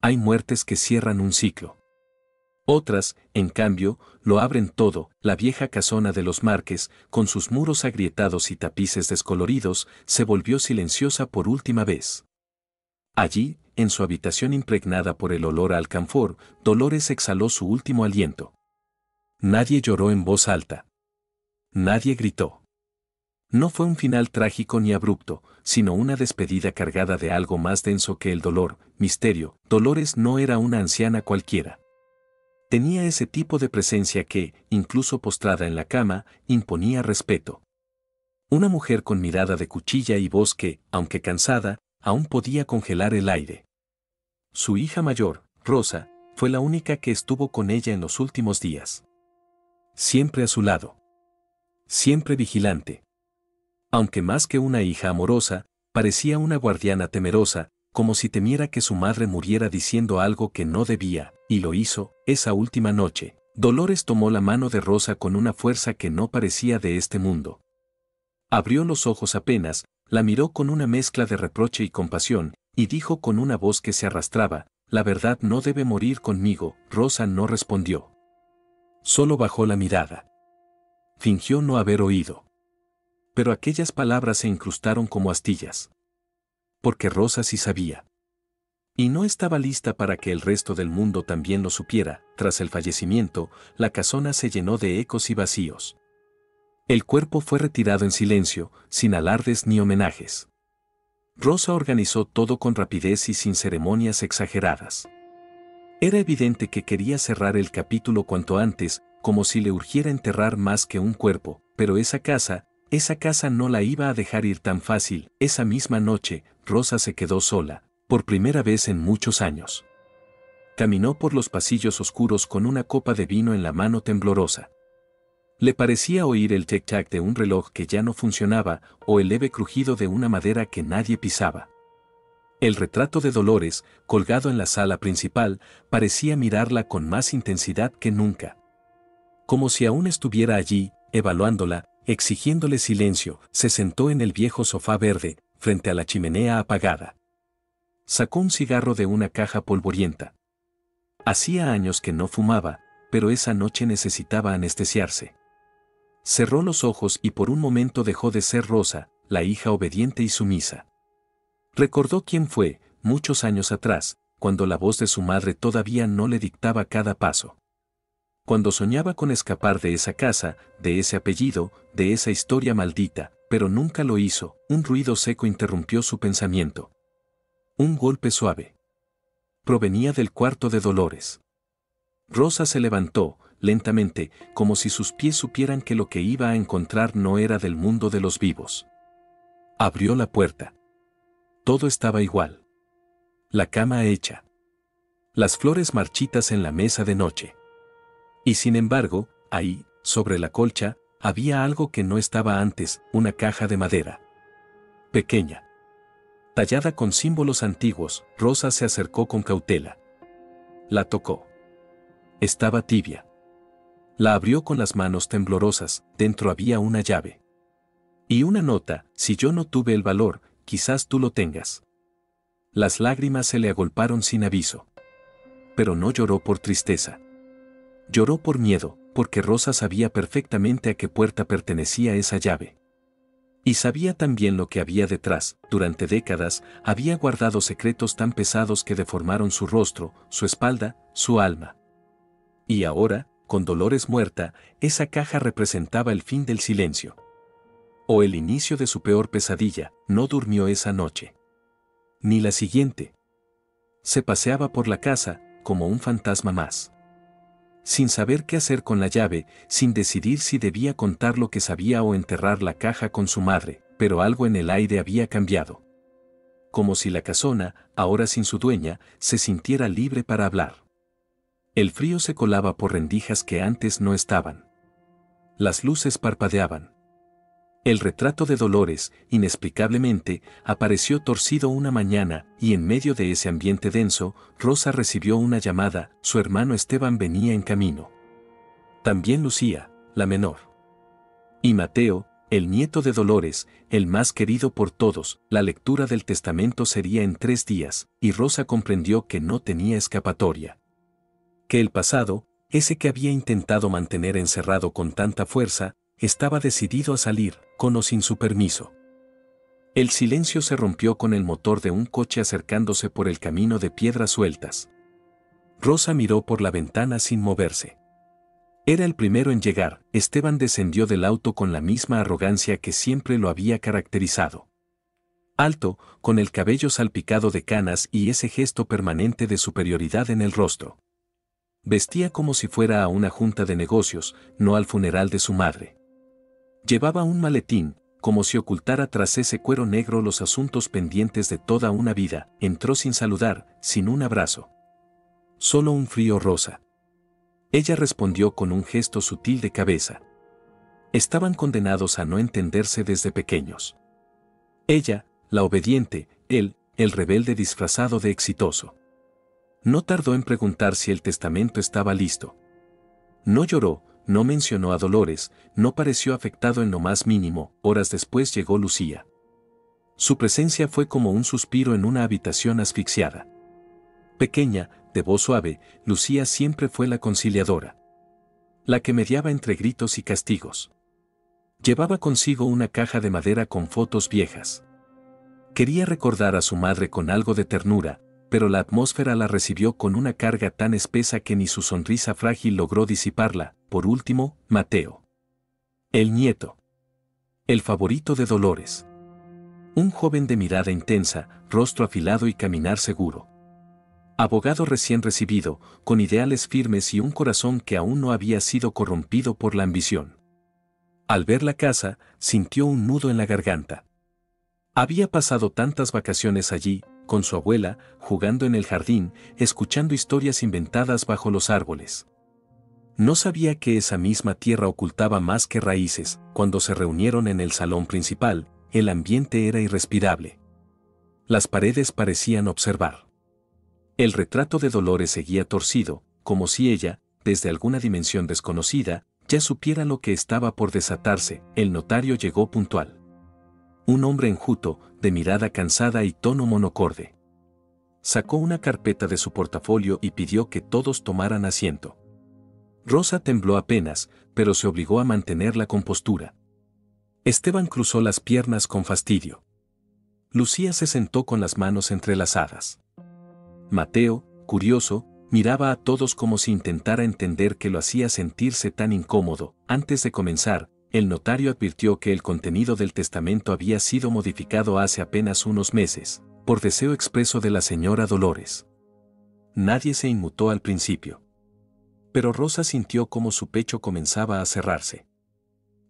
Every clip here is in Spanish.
Hay muertes que cierran un ciclo. Otras, en cambio, lo abren todo. La vieja casona de los Márquez, con sus muros agrietados y tapices descoloridos, se volvió silenciosa por última vez. Allí, en su habitación impregnada por el olor a alcanfor, Dolores exhaló su último aliento. Nadie lloró en voz alta. Nadie gritó. No fue un final trágico ni abrupto, sino una despedida cargada de algo más denso que el dolor, misterio. Dolores no era una anciana cualquiera. Tenía ese tipo de presencia que, incluso postrada en la cama, imponía respeto. Una mujer con mirada de cuchilla y voz que, aunque cansada, aún podía congelar el aire. Su hija mayor, Rosa, fue la única que estuvo con ella en los últimos días. Siempre a su lado. Siempre vigilante. Aunque más que una hija amorosa, parecía una guardiana temerosa, como si temiera que su madre muriera diciendo algo que no debía, y lo hizo. Esa última noche, Dolores tomó la mano de Rosa con una fuerza que no parecía de este mundo. Abrió los ojos apenas, la miró con una mezcla de reproche y compasión, y dijo con una voz que se arrastraba: «La verdad no debe morir conmigo». Rosa no respondió. Solo bajó la mirada. Fingió no haber oído. Pero aquellas palabras se incrustaron como astillas. Porque Rosa sí sabía. Y no estaba lista para que el resto del mundo también lo supiera. Tras el fallecimiento, la casona se llenó de ecos y vacíos. El cuerpo fue retirado en silencio, sin alardes ni homenajes. Rosa organizó todo con rapidez y sin ceremonias exageradas. Era evidente que quería cerrar el capítulo cuanto antes, como si le urgiera enterrar más que un cuerpo, pero esa casa no la iba a dejar ir tan fácil. Esa misma noche, Rosa se quedó sola, por primera vez en muchos años. Caminó por los pasillos oscuros con una copa de vino en la mano temblorosa. Le parecía oír el tic-tac de un reloj que ya no funcionaba o el leve crujido de una madera que nadie pisaba. El retrato de Dolores, colgado en la sala principal, parecía mirarla con más intensidad que nunca. Como si aún estuviera allí, evaluándola, exigiéndole silencio. Se sentó en el viejo sofá verde, frente a la chimenea apagada. Sacó un cigarro de una caja polvorienta. Hacía años que no fumaba, pero esa noche necesitaba anestesiarse. Cerró los ojos y por un momento dejó de ser Rosa, la hija obediente y sumisa. Recordó quién fue, muchos años atrás, cuando la voz de su madre todavía no le dictaba cada paso. Cuando soñaba con escapar de esa casa, de ese apellido, de esa historia maldita, pero nunca lo hizo. Un ruido seco interrumpió su pensamiento. Un golpe suave. Provenía del cuarto de Dolores. Rosa se levantó, lentamente, como si sus pies supieran que lo que iba a encontrar no era del mundo de los vivos. Abrió la puerta. Todo estaba igual. La cama hecha. Las flores marchitas en la mesa de noche. Y sin embargo, ahí, sobre la colcha, había algo que no estaba antes: una caja de madera. Pequeña. Tallada con símbolos antiguos. Rosa se acercó con cautela. La tocó. Estaba tibia. La abrió con las manos temblorosas. Dentro había una llave. Y una nota: «Si yo no tuve el valor, quizás tú lo tengas». Las lágrimas se le agolparon sin aviso. Pero no lloró por tristeza. Lloró por miedo, porque Rosa sabía perfectamente a qué puerta pertenecía esa llave. Y sabía también lo que había detrás. Durante décadas, había guardado secretos tan pesados que deformaron su rostro, su espalda, su alma. Y ahora, con Dolores muerta, esa caja representaba el fin del silencio. O el inicio de su peor pesadilla. No durmió esa noche. Ni la siguiente. Se paseaba por la casa, como un fantasma más. Sin saber qué hacer con la llave, sin decidir si debía contar lo que sabía o enterrar la caja con su madre, pero algo en el aire había cambiado. Como si la casona, ahora sin su dueña, se sintiera libre para hablar. El frío se colaba por rendijas que antes no estaban. Las luces parpadeaban. El retrato de Dolores, inexplicablemente, apareció torcido una mañana, y en medio de ese ambiente denso, Rosa recibió una llamada. Su hermano Esteban venía en camino. También Lucía, la menor. Y Mateo, el nieto de Dolores, el más querido por todos. La lectura del testamento sería en 3 días, y Rosa comprendió que no tenía escapatoria. Que el pasado, ese que había intentado mantener encerrado con tanta fuerza, estaba decidido a salir, con o sin su permiso. El silencio se rompió con el motor de un coche acercándose por el camino de piedras sueltas. Rosa miró por la ventana sin moverse. Era el primero en llegar. Esteban descendió del auto con la misma arrogancia que siempre lo había caracterizado. Alto, con el cabello salpicado de canas y ese gesto permanente de superioridad en el rostro. Vestía como si fuera a una junta de negocios, no al funeral de su madre. Llevaba un maletín, como si ocultara tras ese cuero negro los asuntos pendientes de toda una vida. Entró sin saludar, sin un abrazo. Solo un frío rosa. Ella respondió con un gesto sutil de cabeza. Estaban condenados a no entenderse desde pequeños. Ella, la obediente, él, el rebelde disfrazado de exitoso. No tardó en preguntar si el testamento estaba listo. No lloró, no mencionó a Dolores, no pareció afectado en lo más mínimo. Horas después llegó Lucía. Su presencia fue como un suspiro en una habitación asfixiada. Pequeña, de voz suave, Lucía siempre fue la conciliadora. La que mediaba entre gritos y castigos. Llevaba consigo una caja de madera con fotos viejas. Quería recordar a su madre con algo de ternura, pero la atmósfera la recibió con una carga tan espesa que ni su sonrisa frágil logró disiparla. Por último, Mateo. El nieto. El favorito de Dolores. Un joven de mirada intensa, rostro afilado y caminar seguro. Abogado recién recibido, con ideales firmes y un corazón que aún no había sido corrompido por la ambición. Al ver la casa, sintió un nudo en la garganta. Había pasado tantas vacaciones allí, con su abuela, jugando en el jardín, escuchando historias inventadas bajo los árboles. No sabía que esa misma tierra ocultaba más que raíces. Cuando se reunieron en el salón principal, el ambiente era irrespirable. Las paredes parecían observar. El retrato de Dolores seguía torcido, como si ella, desde alguna dimensión desconocida, ya supiera lo que estaba por desatarse. El notario llegó puntual. Un hombre enjuto, de mirada cansada y tono monocorde. Sacó una carpeta de su portafolio y pidió que todos tomaran asiento. Rosa tembló apenas, pero se obligó a mantener la compostura. Esteban cruzó las piernas con fastidio. Lucía se sentó con las manos entrelazadas. Mateo, curioso, miraba a todos como si intentara entender qué lo hacía sentirse tan incómodo. Antes de comenzar, el notario advirtió que el contenido del testamento había sido modificado hace apenas unos meses, por deseo expreso de la señora Dolores. Nadie se inmutó al principio. Pero Rosa sintió como su pecho comenzaba a cerrarse.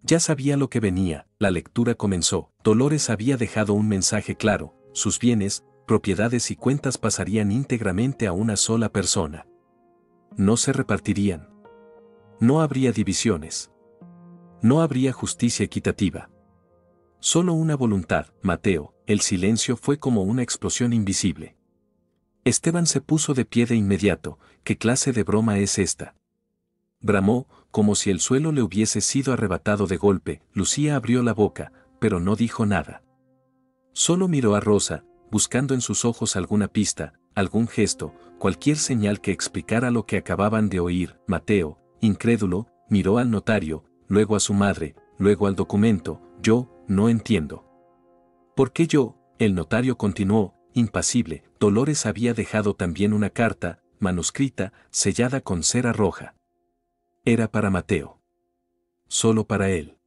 Ya sabía lo que venía. La lectura comenzó. Dolores había dejado un mensaje claro: sus bienes, propiedades y cuentas pasarían íntegramente a una sola persona. No se repartirían. No habría divisiones. No habría justicia equitativa. Solo una voluntad. Mateo. El silencio fue como una explosión invisible. Esteban se puso de pie de inmediato. ¿Qué clase de broma es esta?, bramó, como si el suelo le hubiese sido arrebatado de golpe. Lucía abrió la boca, pero no dijo nada. Solo miró a Rosa, buscando en sus ojos alguna pista, algún gesto, cualquier señal que explicara lo que acababan de oír. Mateo, incrédulo, miró al notario, luego a su madre, luego al documento. Yo, no entiendo. ¿Por qué yo? El notario continuó, impasible. Dolores había dejado también una carta, manuscrita, sellada con cera roja. Era para Mateo. Solo para él.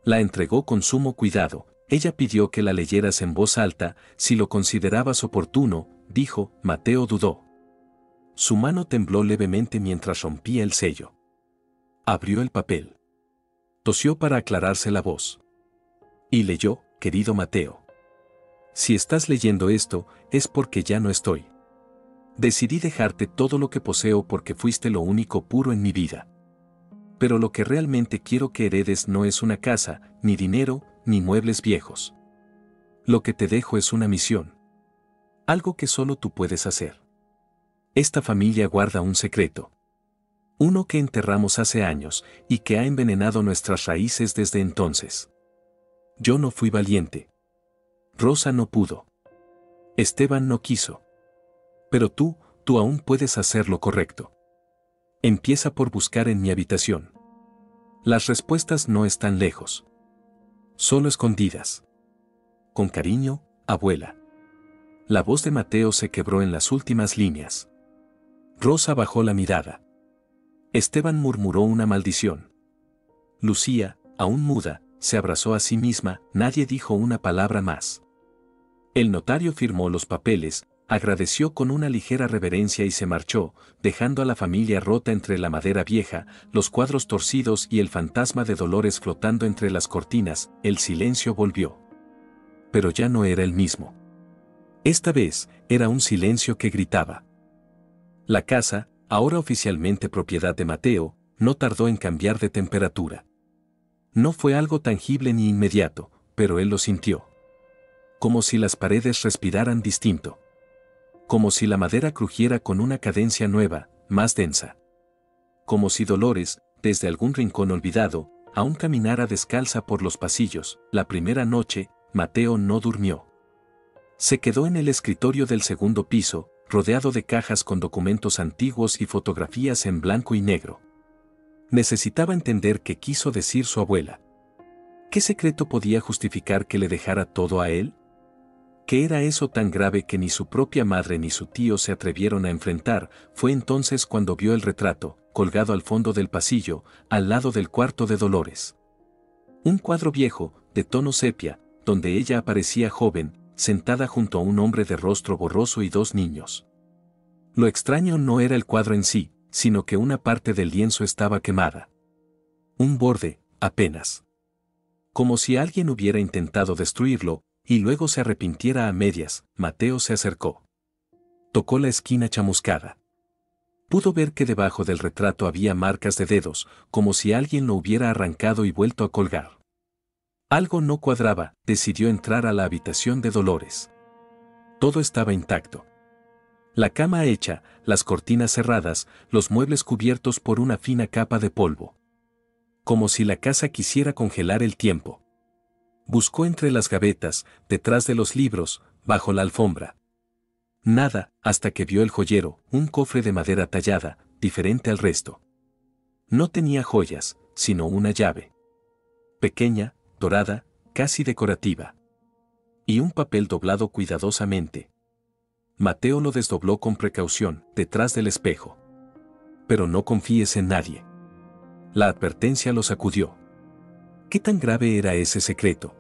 La entregó con sumo cuidado. Ella pidió que la leyeras en voz alta, si lo considerabas oportuno, dijo. Mateo dudó. Su mano tembló levemente mientras rompía el sello. Abrió el papel. Tosió para aclararse la voz. Y leyó: querido Mateo. Si estás leyendo esto, es porque ya no estoy. Decidí dejarte todo lo que poseo porque fuiste lo único puro en mi vida. Pero lo que realmente quiero que heredes no es una casa, ni dinero, ni muebles viejos. Lo que te dejo es una misión. Algo que solo tú puedes hacer. Esta familia guarda un secreto. Uno que enterramos hace años y que ha envenenado nuestras raíces desde entonces. Yo no fui valiente. Rosa no pudo. Esteban no quiso. Pero tú aún puedes hacer lo correcto. Empieza por buscar en mi habitación. Las respuestas no están lejos. Solo escondidas. Con cariño, abuela. La voz de Mateo se quebró en las últimas líneas. Rosa bajó la mirada. Esteban murmuró una maldición. Lucía, aún muda, se abrazó a sí misma, nadie dijo una palabra más. El notario firmó los papeles, agradeció con una ligera reverencia y se marchó, dejando a la familia rota entre la madera vieja, los cuadros torcidos y el fantasma de Dolores flotando entre las cortinas. El silencio volvió. Pero ya no era el mismo. Esta vez, era un silencio que gritaba. La casa, ahora oficialmente propiedad de Mateo, no tardó en cambiar de temperatura. No fue algo tangible ni inmediato, pero él lo sintió. Como si las paredes respiraran distinto. Como si la madera crujiera con una cadencia nueva, más densa. Como si Dolores, desde algún rincón olvidado, aún caminara descalza por los pasillos. La primera noche, Mateo no durmió. Se quedó en el escritorio del segundo piso, rodeado de cajas con documentos antiguos y fotografías en blanco y negro. Necesitaba entender qué quiso decir su abuela. ¿Qué secreto podía justificar que le dejara todo a él? ¿Qué era eso tan grave que ni su propia madre ni su tío se atrevieron a enfrentar? Fue entonces cuando vio el retrato, colgado al fondo del pasillo, al lado del cuarto de Dolores. Un cuadro viejo, de tono sepia, donde ella aparecía joven, sentada junto a un hombre de rostro borroso y dos niños. Lo extraño no era el cuadro en sí, sino que una parte del lienzo estaba quemada. Un borde, apenas. Como si alguien hubiera intentado destruirlo, y luego se arrepintiera a medias. Mateo se acercó. Tocó la esquina chamuscada. Pudo ver que debajo del retrato había marcas de dedos, como si alguien lo hubiera arrancado y vuelto a colgar. Algo no cuadraba, decidió entrar a la habitación de Dolores. Todo estaba intacto. La cama hecha, las cortinas cerradas, los muebles cubiertos por una fina capa de polvo. Como si la casa quisiera congelar el tiempo. Buscó entre las gavetas, detrás de los libros, bajo la alfombra. Nada, hasta que vio el joyero, un cofre de madera tallada, diferente al resto. No tenía joyas, sino una llave. Pequeña, dorada, casi decorativa. Y un papel doblado cuidadosamente. Mateo lo desdobló con precaución, detrás del espejo. Pero no confíes en nadie. La advertencia lo sacudió. ¿Qué tan grave era ese secreto?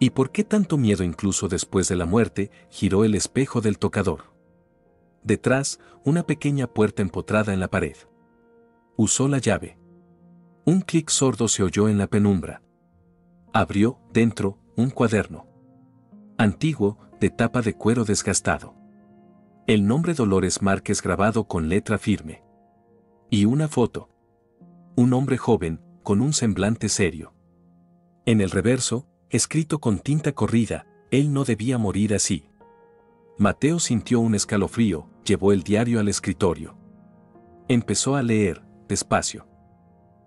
¿Y por qué tanto miedo incluso después de la muerte? Giró el espejo del tocador. Detrás, una pequeña puerta empotrada en la pared. Usó la llave. Un clic sordo se oyó en la penumbra. Abrió, dentro, un cuaderno. Antiguo, de tapa de cuero desgastado. El nombre Dolores Márquez grabado con letra firme. Y una foto. Un hombre joven, con un semblante serio. En el reverso, escrito con tinta corrida, él no debía morir así. Mateo sintió un escalofrío, llevó el diario al escritorio. Empezó a leer, despacio.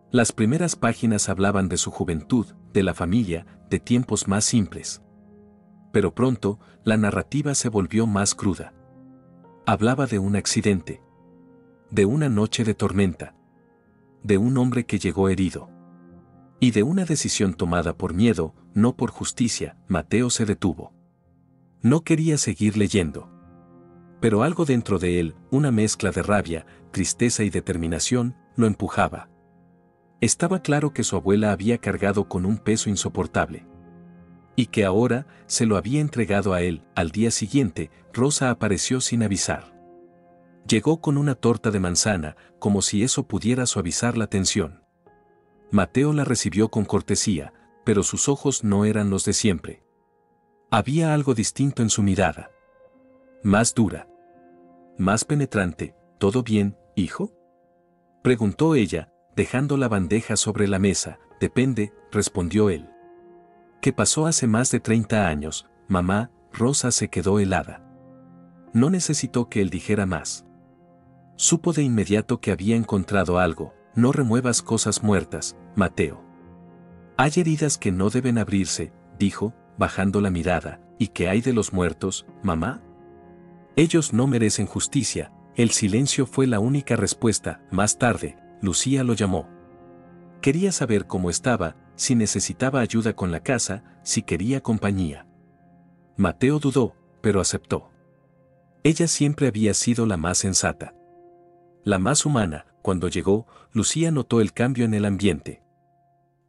Las primeras páginas hablaban de su juventud, de la familia, de tiempos más simples. Pero pronto, la narrativa se volvió más cruda. Hablaba de un accidente. De una noche de tormenta. De un hombre que llegó herido. Y de una decisión tomada por miedo, no por justicia. Mateo se detuvo. No quería seguir leyendo. Pero algo dentro de él, una mezcla de rabia, tristeza y determinación, lo empujaba. Estaba claro que su abuela había cargado con un peso insoportable. Y que ahora, se lo había entregado a él. Al día siguiente, Rosa apareció sin avisar. Llegó con una torta de manzana, como si eso pudiera suavizar la tensión. Mateo la recibió con cortesía, pero sus ojos no eran los de siempre. Había algo distinto en su mirada. Más dura. Más penetrante. ¿Todo bien, hijo?, preguntó ella, dejando la bandeja sobre la mesa. Depende, respondió él. ¿Qué pasó hace más de 30 años, mamá? Rosa se quedó helada. No necesitó que él dijera más. Supo de inmediato que había encontrado algo. No remuevas cosas muertas, Mateo. Hay heridas que no deben abrirse, dijo, bajando la mirada. ¿Y qué hay de los muertos, mamá? Ellos no merecen justicia. El silencio fue la única respuesta. Más tarde, Lucía lo llamó. Quería saber cómo estaba, si necesitaba ayuda con la casa, si quería compañía. Mateo dudó, pero aceptó. Ella siempre había sido la más sensata. La más humana. Cuando llegó, Lucía notó el cambio en el ambiente.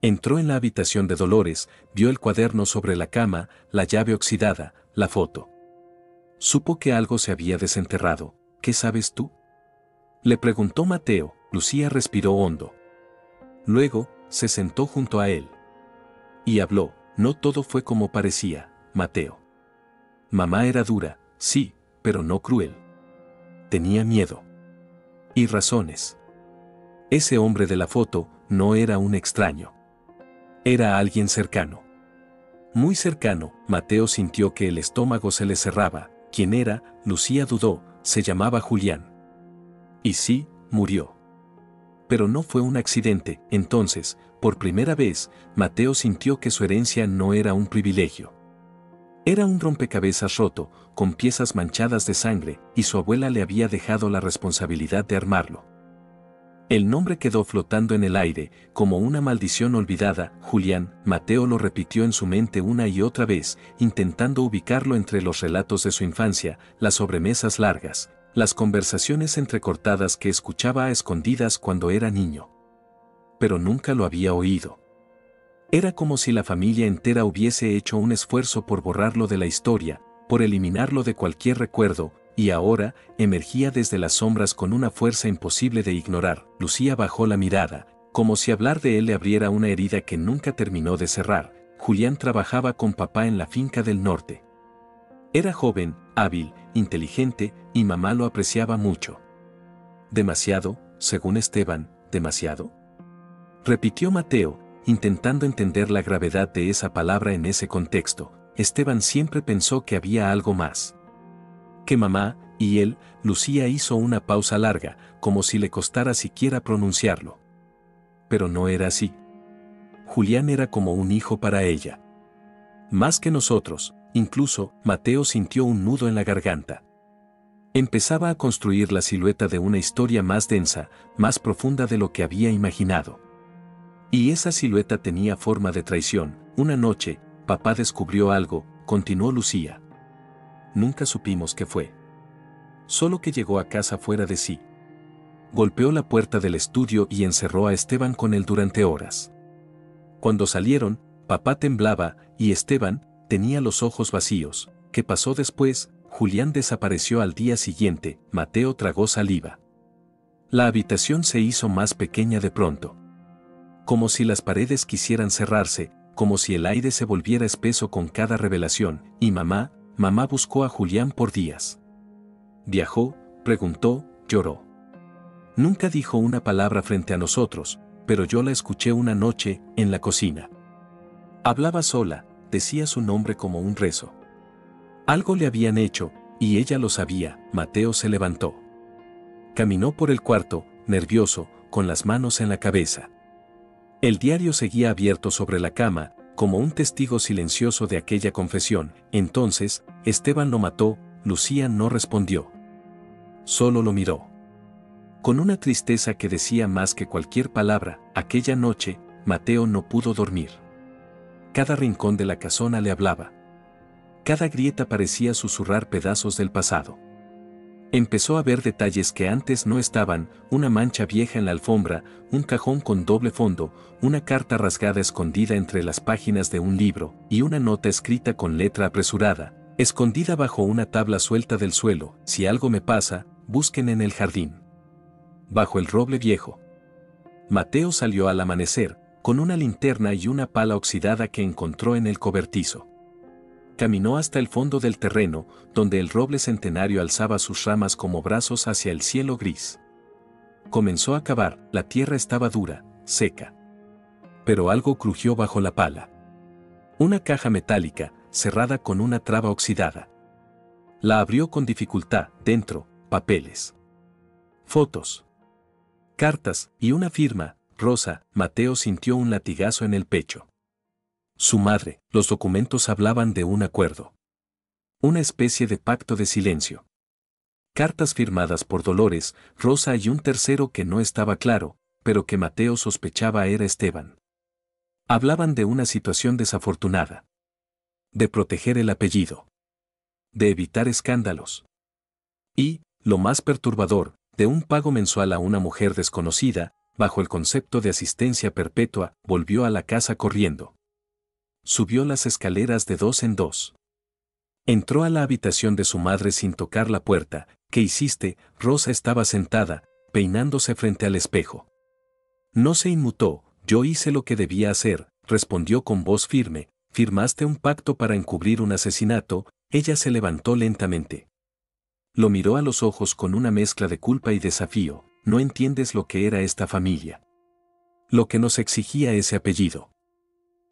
Entró en la habitación de Dolores, vio el cuaderno sobre la cama, la llave oxidada, la foto. Supo que algo se había desenterrado. ¿Qué sabes tú? Le preguntó Mateo. Lucía respiró hondo. Luego, se sentó junto a él. Y habló. No todo fue como parecía, Mateo. Mamá era dura, sí, pero no cruel. Tenía miedo. Y razones. Ese hombre de la foto no era un extraño. Era alguien cercano. Muy cercano. Mateo sintió que el estómago se le cerraba. ¿Quién era? Lucía dudó. Se llamaba Julián. Y sí, murió. Pero no fue un accidente. Entonces, por primera vez, Mateo sintió que su herencia no era un privilegio. Era un rompecabezas roto, con piezas manchadas de sangre, y su abuela le había dejado la responsabilidad de armarlo. El nombre quedó flotando en el aire, como una maldición olvidada. Julián. Mateo lo repitió en su mente una y otra vez, intentando ubicarlo entre los relatos de su infancia, las sobremesas largas, las conversaciones entrecortadas que escuchaba a escondidas cuando era niño. Pero nunca lo había oído. Era como si la familia entera hubiese hecho un esfuerzo por borrarlo de la historia, por eliminarlo de cualquier recuerdo, y ahora, emergía desde las sombras con una fuerza imposible de ignorar. Lucía bajó la mirada, como si hablar de él le abriera una herida que nunca terminó de cerrar. Julián trabajaba con papá en la finca del norte. Era joven, hábil, inteligente, y mamá lo apreciaba mucho. Demasiado, según Esteban, demasiado. Repitió Mateo, intentando entender la gravedad de esa palabra en ese contexto. Esteban siempre pensó que había algo más. Que mamá, y él. Lucía hizo una pausa larga, como si le costara siquiera pronunciarlo. Pero no era así. Julián era como un hijo para ella. Más que nosotros. Incluso, Mateo sintió un nudo en la garganta. Empezaba a construir la silueta de una historia más densa, más profunda de lo que había imaginado. Y esa silueta tenía forma de traición. Una noche, papá descubrió algo, continuó Lucía. Nunca supimos qué fue. Solo que llegó a casa fuera de sí. Golpeó la puerta del estudio y encerró a Esteban con él durante horas. Cuando salieron, papá temblaba, y Esteban tenía los ojos vacíos. ¿Qué pasó después? Julián desapareció al día siguiente. Mateo tragó saliva. La habitación se hizo más pequeña de pronto. Como si las paredes quisieran cerrarse, como si el aire se volviera espeso con cada revelación. Y mamá buscó a Julián por días. Viajó, preguntó, lloró. Nunca dijo una palabra frente a nosotros, pero yo la escuché una noche, en la cocina. Hablaba sola, decía su nombre como un rezo. Algo le habían hecho, y ella lo sabía. Mateo se levantó. Caminó por el cuarto, nervioso, con las manos en la cabeza. El diario seguía abierto sobre la cama, como un testigo silencioso de aquella confesión. Entonces, Esteban lo mató. Lucía no respondió. Solo lo miró. Con una tristeza que decía más que cualquier palabra. Aquella noche, Mateo no pudo dormir. Cada rincón de la casona le hablaba. Cada grieta parecía susurrar pedazos del pasado. Empezó a ver detalles que antes no estaban: una mancha vieja en la alfombra, un cajón con doble fondo, una carta rasgada escondida entre las páginas de un libro, y una nota escrita con letra apresurada, escondida bajo una tabla suelta del suelo: si algo me pasa, busquen en el jardín. Bajo el roble viejo. Mateo salió al amanecer, con una linterna y una pala oxidada que encontró en el cobertizo. Caminó hasta el fondo del terreno, donde el roble centenario alzaba sus ramas como brazos hacia el cielo gris. Comenzó a cavar. La tierra estaba dura, seca. Pero algo crujió bajo la pala. Una caja metálica, cerrada con una traba oxidada. La abrió con dificultad. Dentro, papeles. Fotos. Cartas, y una firma. Rosa. Mateo sintió un latigazo en el pecho. Su madre, los documentos hablaban de un acuerdo. Una especie de pacto de silencio. Cartas firmadas por Dolores, Rosa y un tercero que no estaba claro, pero que Mateo sospechaba era Esteban. Hablaban de una situación desafortunada. De proteger el apellido. De evitar escándalos. Y, lo más perturbador, de un pago mensual a una mujer desconocida, bajo el concepto de asistencia perpetua, volvió a la casa corriendo. Subió las escaleras de dos en dos. Entró a la habitación de su madre sin tocar la puerta. ¿Qué hiciste? Rosa estaba sentada, peinándose frente al espejo. No se inmutó. Yo hice lo que debía hacer, respondió con voz firme. Firmaste un pacto para encubrir un asesinato. Ella se levantó lentamente. Lo miró a los ojos con una mezcla de culpa y desafío. No entiendes lo que era esta familia. Lo que nos exigía ese apellido.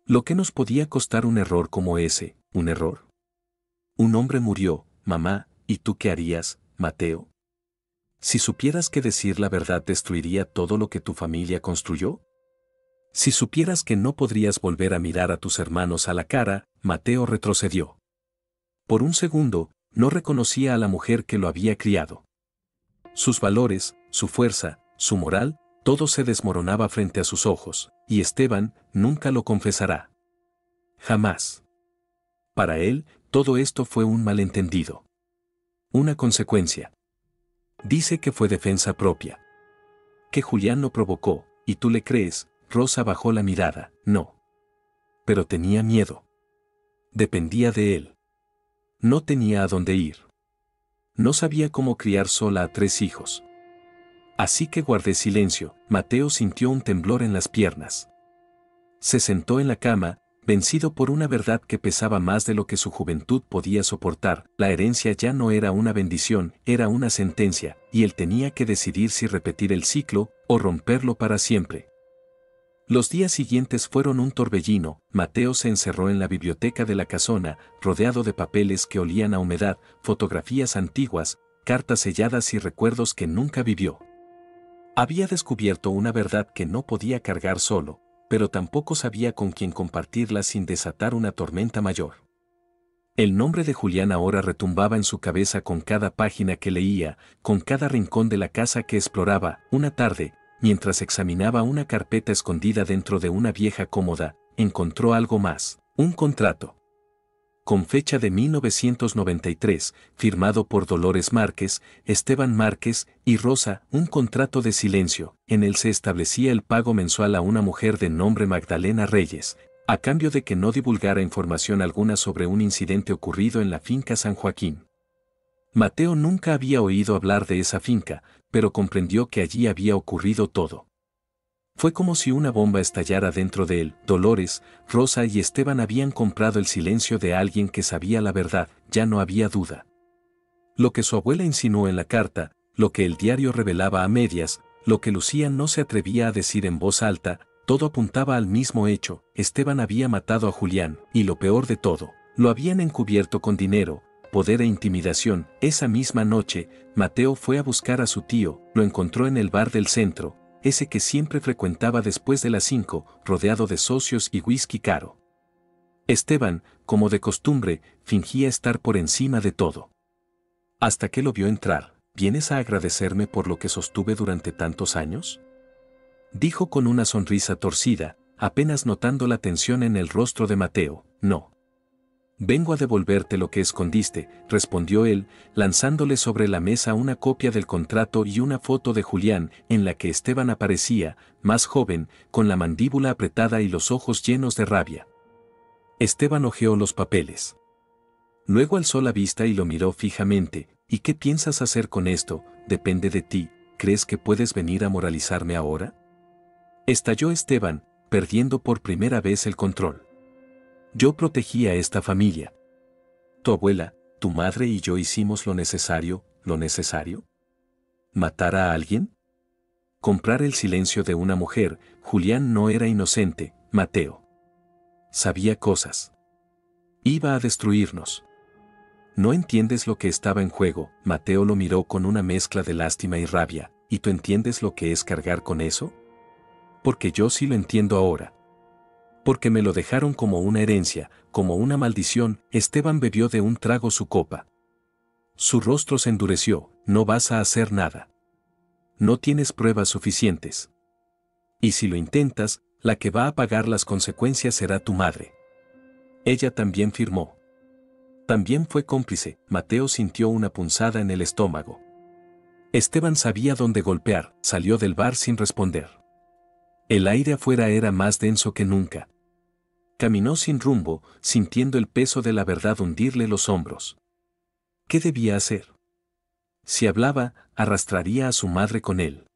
Lo que nos podía costar un error como ese, un error. Un hombre murió, mamá, ¿y tú qué harías, Mateo? Si supieras que decir la verdad destruiría todo lo que tu familia construyó. Si supieras que no podrías volver a mirar a tus hermanos a la cara, Mateo retrocedió. Por un segundo, no reconocía a la mujer que lo había criado. Sus valores, su fuerza, su moral, todo se desmoronaba frente a sus ojos, y Esteban nunca lo confesará. Jamás. Para él, todo esto fue un malentendido. Una consecuencia. Dice que fue defensa propia. Que Julián lo provocó, y tú le crees. Rosa bajó la mirada. No. Pero tenía miedo. Dependía de él. No tenía a dónde ir. No sabía cómo criar sola a 3 hijos. Así que guardé silencio. Mateo sintió un temblor en las piernas. Se sentó en la cama, vencido por una verdad que pesaba más de lo que su juventud podía soportar. La herencia ya no era una bendición, era una sentencia, y él tenía que decidir si repetir el ciclo o romperlo para siempre. Los días siguientes fueron un torbellino. Mateo se encerró en la biblioteca de la casona, rodeado de papeles que olían a humedad, fotografías antiguas, cartas selladas y recuerdos que nunca vivió. Había descubierto una verdad que no podía cargar solo, pero tampoco sabía con quién compartirla sin desatar una tormenta mayor. El nombre de Julián ahora retumbaba en su cabeza con cada página que leía, con cada rincón de la casa que exploraba. Una tarde, mientras examinaba una carpeta escondida dentro de una vieja cómoda, encontró algo más, un contrato. Con fecha de 1993, firmado por Dolores Márquez, Esteban Márquez y Rosa, un contrato de silencio. En él se establecía el pago mensual a una mujer de nombre Magdalena Reyes, a cambio de que no divulgara información alguna sobre un incidente ocurrido en la finca San Joaquín. Mateo nunca había oído hablar de esa finca, pero comprendió que allí había ocurrido todo. Fue como si una bomba estallara dentro de él. Dolores, Rosa y Esteban habían comprado el silencio de alguien que sabía la verdad, ya no había duda. Lo que su abuela insinuó en la carta, lo que el diario revelaba a medias, lo que Lucía no se atrevía a decir en voz alta, todo apuntaba al mismo hecho. Esteban había matado a Julián, y lo peor de todo, lo habían encubierto con dinero, poder e intimidación. Esa misma noche, Mateo fue a buscar a su tío, lo encontró en el bar del centro, ese que siempre frecuentaba después de las 5, rodeado de socios y whisky caro. Esteban, como de costumbre, fingía estar por encima de todo. Hasta que lo vio entrar. ¿Vienes a agradecerme por lo que sostuve durante tantos años?, dijo con una sonrisa torcida, apenas notando la tensión en el rostro de Mateo. No. Vengo a devolverte lo que escondiste, respondió él, lanzándole sobre la mesa una copia del contrato y una foto de Julián, en la que Esteban aparecía, más joven, con la mandíbula apretada y los ojos llenos de rabia. Esteban hojeó los papeles. Luego alzó la vista y lo miró fijamente. ¿Y qué piensas hacer con esto? Depende de ti. ¿Crees que puedes venir a moralizarme ahora?, estalló Esteban, perdiendo por primera vez el control. Yo protegí a esta familia. Tu abuela, tu madre y yo hicimos lo necesario. ¿Lo necesario? ¿Matar a alguien? Comprar el silencio de una mujer. Julián no era inocente, Mateo. Sabía cosas. Iba a destruirnos. ¿No entiendes lo que estaba en juego? Mateo lo miró con una mezcla de lástima y rabia. ¿Y tú entiendes lo que es cargar con eso? Porque yo sí lo entiendo ahora. Porque me lo dejaron como una herencia, como una maldición. Esteban bebió de un trago su copa. Su rostro se endureció. No vas a hacer nada. No tienes pruebas suficientes. Y si lo intentas, la que va a pagar las consecuencias será tu madre. Ella también firmó. También fue cómplice. Mateo sintió una punzada en el estómago. Esteban sabía dónde golpear. Salió del bar sin responder. El aire afuera era más denso que nunca. Caminó sin rumbo, sintiendo el peso de la verdad hundirle los hombros. ¿Qué debía hacer? Si hablaba, arrastraría a su madre con él.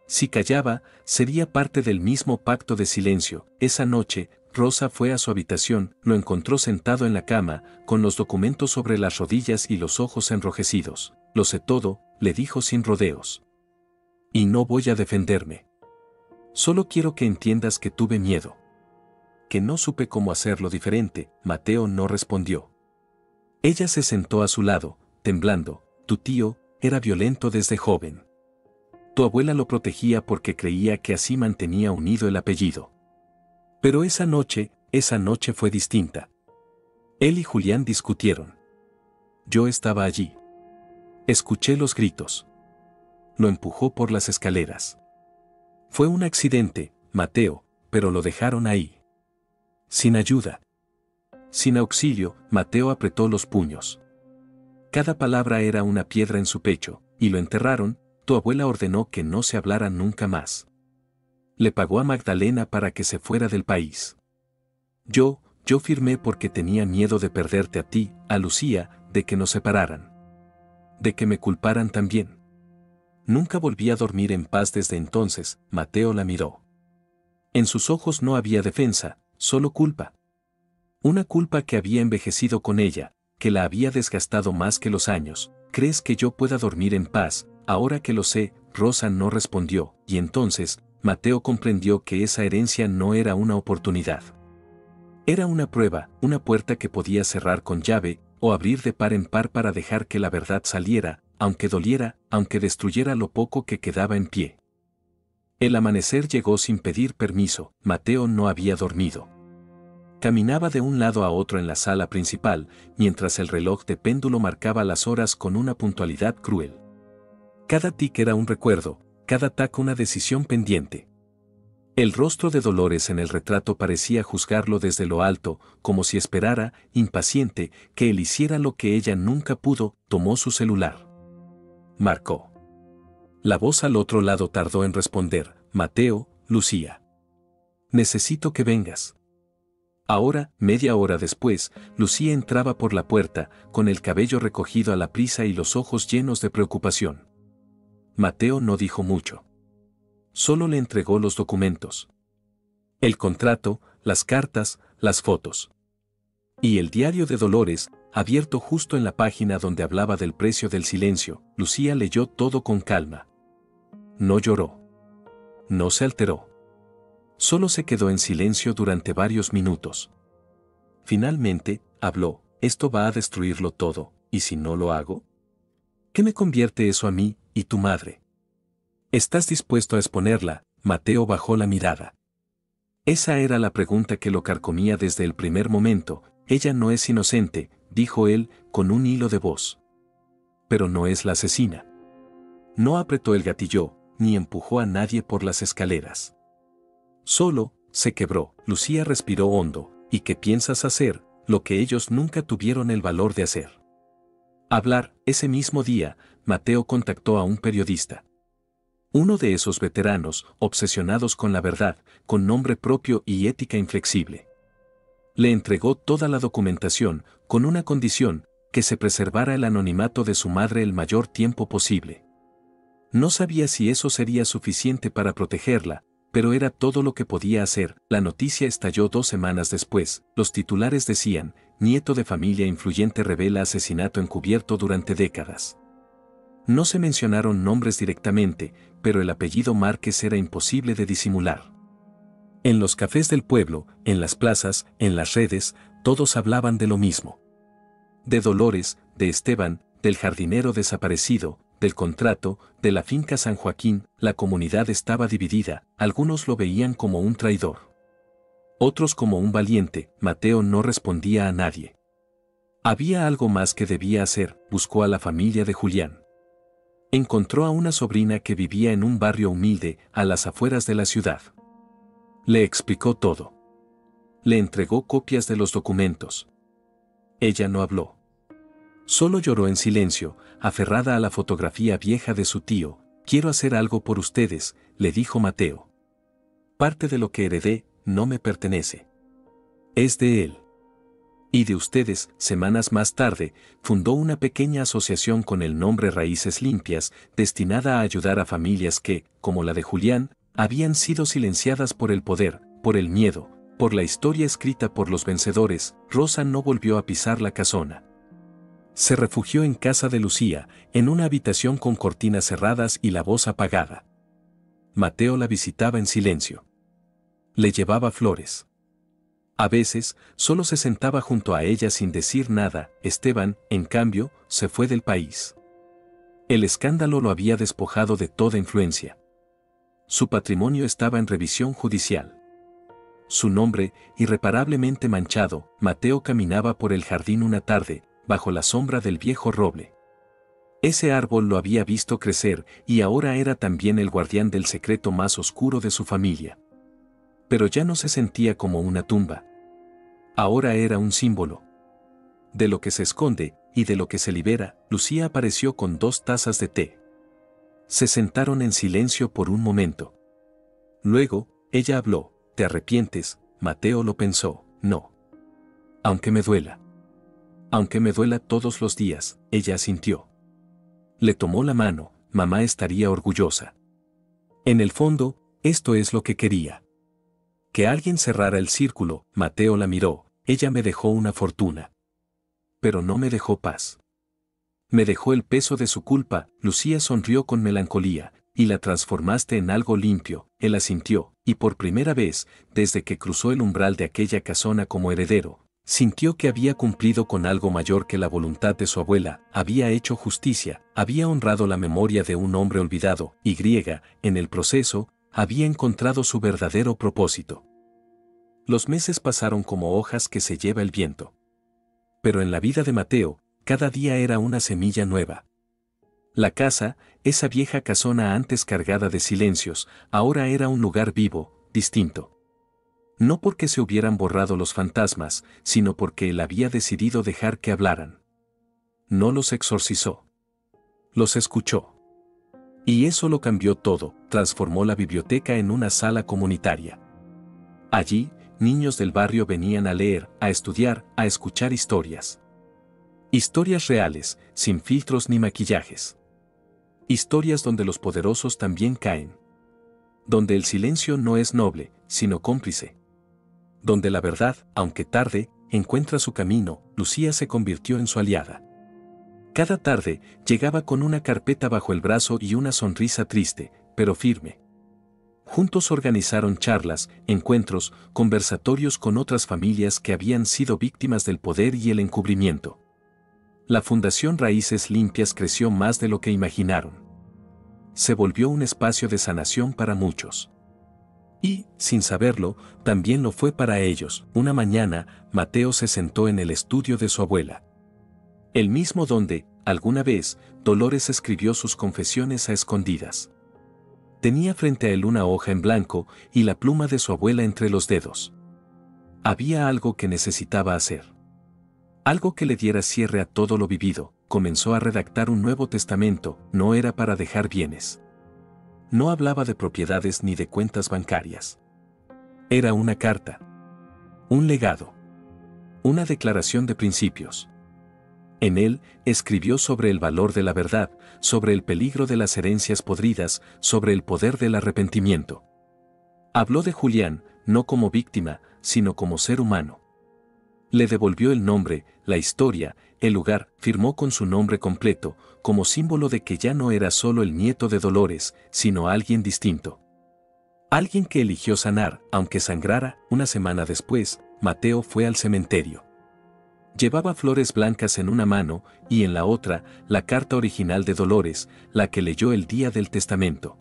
Si callaba, sería parte del mismo pacto de silencio. Esa noche, Rosa fue a su habitación, lo encontró sentado en la cama, con los documentos sobre las rodillas y los ojos enrojecidos. Lo sé todo, le dijo sin rodeos. Y no voy a defenderme. Solo quiero que entiendas que tuve miedo. Que no supe cómo hacerlo diferente. Mateo no respondió. Ella se sentó a su lado, temblando. Tu tío era violento desde joven. Tu abuela lo protegía porque creía que así mantenía unido el apellido. Pero esa noche fue distinta. Él y Julián discutieron. Yo estaba allí. Escuché los gritos. Lo empujó por las escaleras. Fue un accidente, Mateo, pero lo dejaron ahí. Sin ayuda. Sin auxilio, Mateo apretó los puños. Cada palabra era una piedra en su pecho, y lo enterraron. Tu abuela ordenó que no se hablara nunca más. Le pagó a Magdalena para que se fuera del país. Yo firmé porque tenía miedo de perderte a ti, a Lucía, de que nos separaran. De que me culparan también. Nunca volví a dormir en paz desde entonces. Mateo la miró. En sus ojos no había defensa, solo culpa. Una culpa que había envejecido con ella, que la había desgastado más que los años. ¿Crees que yo pueda dormir en paz? Ahora que lo sé, Rosa no respondió, y entonces, Mateo comprendió que esa herencia no era una oportunidad. Era una prueba, una puerta que podía cerrar con llave, o abrir de par en par para dejar que la verdad saliera, aunque doliera, aunque destruyera lo poco que quedaba en pie. El amanecer llegó sin pedir permiso. Mateo no había dormido. Caminaba de un lado a otro en la sala principal, mientras el reloj de péndulo marcaba las horas con una puntualidad cruel. Cada tic era un recuerdo, cada tac una decisión pendiente. El rostro de Dolores en el retrato parecía juzgarlo desde lo alto, como si esperara, impaciente, que él hiciera lo que ella nunca pudo. Tomó su celular. Marcó. La voz al otro lado tardó en responder. Mateo, Lucía. Necesito que vengas. Ahora, media hora después, Lucía entraba por la puerta, con el cabello recogido a la prisa y los ojos llenos de preocupación. Mateo no dijo mucho. Solo le entregó los documentos. El contrato, las cartas, las fotos. Y el diario de Dolores, abierto justo en la página donde hablaba del precio del silencio. Lucía leyó todo con calma. No lloró. No se alteró. Solo se quedó en silencio durante varios minutos. Finalmente, habló. Esto va a destruirlo todo, ¿y si no lo hago? ¿Qué me convierte eso a mí y tu madre? ¿Estás dispuesto a exponerla? Mateo bajó la mirada. Esa era la pregunta que lo carcomía desde el primer momento. Ella no es inocente, dijo él, con un hilo de voz. Pero no es la asesina. No apretó el gatillo, ni empujó a nadie por las escaleras. Solo, se quebró. Lucía respiró hondo. ¿Y qué piensas hacer? Lo que ellos nunca tuvieron el valor de hacer. Hablar. Ese mismo día, Mateo contactó a un periodista. Uno de esos veteranos, obsesionados con la verdad, con nombre propio y ética inflexible. Le entregó toda la documentación, con una condición, que se preservara el anonimato de su madre el mayor tiempo posible. No sabía si eso sería suficiente para protegerla, pero era todo lo que podía hacer. La noticia estalló 2 semanas después. Los titulares decían, nieto de familia influyente revela asesinato encubierto durante décadas. No se mencionaron nombres directamente, pero el apellido Márquez era imposible de disimular. En los cafés del pueblo, en las plazas, en las redes, todos hablaban de lo mismo. De Dolores, de Esteban, del jardinero desaparecido, del contrato, de la finca San Joaquín. La comunidad estaba dividida, algunos lo veían como un traidor. Otros como un valiente, Mateo no respondía a nadie. Había algo más que debía hacer, buscó a la familia de Julián. Encontró a una sobrina que vivía en un barrio humilde, a las afueras de la ciudad. Le explicó todo. Le entregó copias de los documentos. Ella no habló. Solo lloró en silencio, aferrada a la fotografía vieja de su tío. Quiero hacer algo por ustedes, le dijo Mateo. Parte de lo que heredé no me pertenece. Es de él. Y de ustedes, semanas más tarde, fundó una pequeña asociación con el nombre Raíces Limpias, destinada a ayudar a familias que, como la de Julián, habían sido silenciadas por el poder, por el miedo, por la historia escrita por los vencedores. Rosa no volvió a pisar la casona. Se refugió en casa de Lucía, en una habitación con cortinas cerradas y la voz apagada. Mateo la visitaba en silencio. Le llevaba flores. A veces, solo se sentaba junto a ella sin decir nada. Esteban, en cambio, se fue del país. El escándalo lo había despojado de toda influencia. Su patrimonio estaba en revisión judicial. Su nombre, irreparablemente manchado. Mateo caminaba por el jardín una tarde, bajo la sombra del viejo roble. Ese árbol lo había visto crecer y ahora era también el guardián del secreto más oscuro de su familia. Pero ya no se sentía como una tumba. Ahora era un símbolo. De lo que se esconde y de lo que se libera. Lucía apareció con 2 tazas de té. Se sentaron en silencio por un momento. Luego, ella habló. ¿Te arrepientes? Mateo lo pensó. No. Aunque me duela. Aunque me duela todos los días, ella asintió. Le tomó la mano. Mamá estaría orgullosa. En el fondo, esto es lo que quería. Que alguien cerrara el círculo. Mateo la miró. Ella me dejó una fortuna. Pero no me dejó paz. Me dejó el peso de su culpa. Lucía sonrió con melancolía. Y la transformaste en algo limpio. Él asintió, y por primera vez, desde que cruzó el umbral de aquella casona como heredero, sintió que había cumplido con algo mayor que la voluntad de su abuela, había hecho justicia, había honrado la memoria de un hombre olvidado, y en el proceso, había encontrado su verdadero propósito. Los meses pasaron como hojas que se lleva el viento. Pero en la vida de Mateo, cada día era una semilla nueva. La casa, esa vieja casona antes cargada de silencios, ahora era un lugar vivo, distinto. No porque se hubieran borrado los fantasmas, sino porque él había decidido dejar que hablaran. No los exorcizó. Los escuchó. Y eso lo cambió todo, transformó la biblioteca en una sala comunitaria. Allí, niños del barrio venían a leer, a estudiar, a escuchar historias. Historias reales, sin filtros ni maquillajes. Historias donde los poderosos también caen. Donde el silencio no es noble, sino cómplice. Donde la verdad, aunque tarde, encuentra su camino. Lucía se convirtió en su aliada. Cada tarde, llegaba con una carpeta bajo el brazo y una sonrisa triste, pero firme. Juntos organizaron charlas, encuentros, conversatorios con otras familias que habían sido víctimas del poder y el encubrimiento. La Fundación Raíces Limpias creció más de lo que imaginaron. Se volvió un espacio de sanación para muchos. Y, sin saberlo, también lo fue para ellos. Una mañana, Mateo se sentó en el estudio de su abuela. El mismo donde, alguna vez, Dolores escribió sus confesiones a escondidas. Tenía frente a él una hoja en blanco y la pluma de su abuela entre los dedos. Había algo que necesitaba hacer. Algo que le diera cierre a todo lo vivido. Comenzó a redactar un nuevo testamento. No era para dejar bienes. No hablaba de propiedades ni de cuentas bancarias. Era una carta. Un legado. Una declaración de principios. En él, escribió sobre el valor de la verdad, sobre el peligro de las herencias podridas, sobre el poder del arrepentimiento. Habló de Julián, no como víctima, sino como ser humano. Le devolvió el nombre, la historia, el lugar, firmó con su nombre completo, como símbolo de que ya no era solo el nieto de Dolores, sino alguien distinto. Alguien que eligió sanar, aunque sangrara. Una semana después, Mateo fue al cementerio. Llevaba flores blancas en una mano, y en la otra, la carta original de Dolores, la que leyó el día del testamento.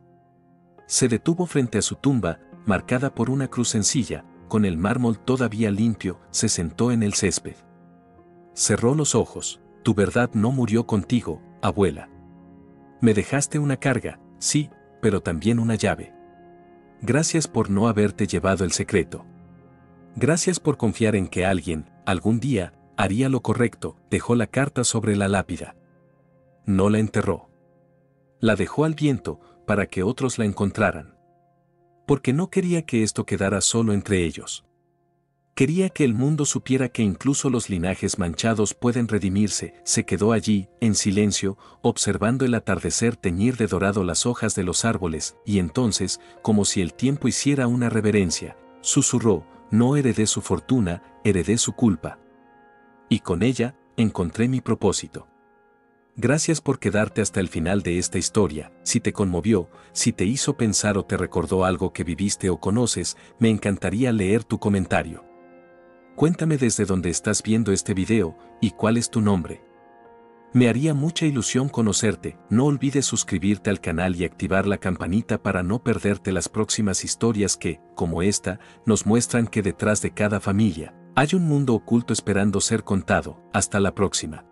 Se detuvo frente a su tumba, marcada por una cruz sencilla, con el mármol todavía limpio, se sentó en el césped. Cerró los ojos. Tu verdad no murió contigo, abuela. Me dejaste una carga, sí, pero también una llave. Gracias por no haberte llevado el secreto. Gracias por confiar en que alguien, algún día, haría lo correcto. Dejó la carta sobre la lápida. No la enterró. La dejó al viento, para que otros la encontraran. Porque no quería que esto quedara solo entre ellos. Quería que el mundo supiera que incluso los linajes manchados pueden redimirse. Se quedó allí, en silencio, observando el atardecer teñir de dorado las hojas de los árboles, y entonces, como si el tiempo hiciera una reverencia, susurró: no heredé su fortuna, heredé su culpa. Y con ella, encontré mi propósito. Gracias por quedarte hasta el final de esta historia. Si te conmovió, si te hizo pensar o te recordó algo que viviste o conoces, me encantaría leer tu comentario. Cuéntame desde dónde estás viendo este video y cuál es tu nombre. Me haría mucha ilusión conocerte. No olvides suscribirte al canal y activar la campanita para no perderte las próximas historias que, como esta, nos muestran que detrás de cada familia hay un mundo oculto esperando ser contado. Hasta la próxima.